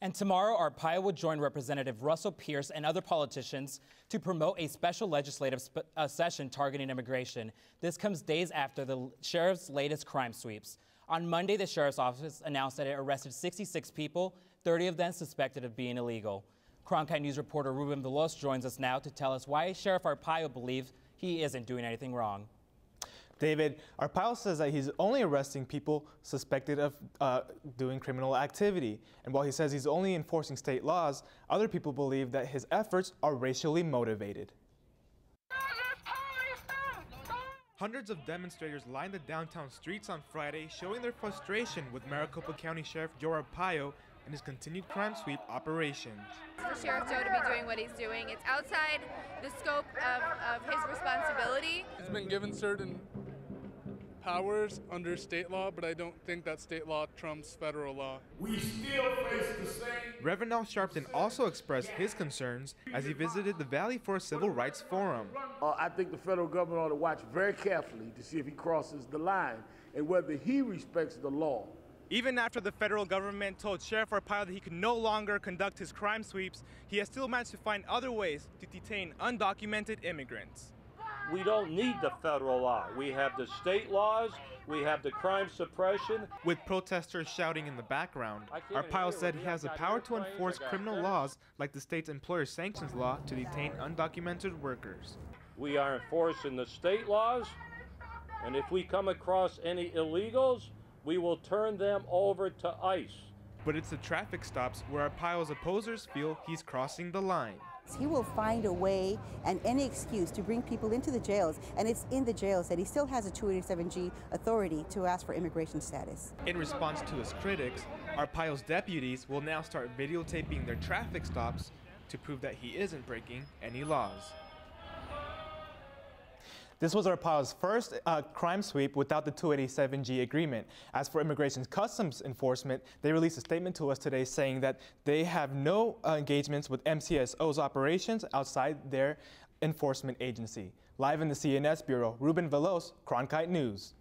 And tomorrow, Arpaio will join Representative Russell Pierce and other politicians to promote a special legislative session targeting immigration. This comes days after the sheriff's latest crime sweeps. On Monday, the sheriff's office announced that it arrested 66 people, 30 of them suspected of being illegal. Cronkite News reporter Ruben Veloz joins us now to tell us why Sheriff Arpaio believes he isn't doing anything wrong. David, Arpaio says that he's only arresting people suspected of doing criminal activity. And while he says he's only enforcing state laws, other people believe that his efforts are racially motivated. Hundreds of demonstrators lined the downtown streets on Friday, showing their frustration with Maricopa County Sheriff Joe Arpaio and his continued crime sweep operations. For Sheriff Joe to be doing what he's doing, it's outside the scope of his responsibility. He's been given certain powers under state law, but I don't think that state law trumps federal law. We still face the same. Reverend Al Sharpton also expressed his concerns as he visited the Valley Forge Civil Rights Forum. I think the federal government ought to watch very carefully to see if he crosses the line and whether he respects the law. Even after the federal government told Sheriff Arpaio that he could no longer conduct his crime sweeps, he has still managed to find other ways to detain undocumented immigrants. We don't need the federal law. We have the state laws, we have the crime suppression. With protesters shouting in the background, Arpaio said he has the power to enforce criminal laws like the state's employer sanctions law to detain undocumented workers. We are enforcing the state laws, and if we come across any illegals, we will turn them over to ICE. But it's the traffic stops where Arpaio's opposers feel he's crossing the line. He will find a way and any excuse to bring people into the jails, and it's in the jails that he still has a 287G authority to ask for immigration status. In response to his critics, Arpaio's deputies will now start videotaping their traffic stops to prove that he isn't breaking any laws. This was Arpaio's first crime sweep without the 287G agreement. As for Immigration Customs Enforcement, they released a statement to us today saying that they have no engagements with MCSO's operations outside their enforcement agency. Live in the CNS Bureau, Ruben Veloz, Cronkite News.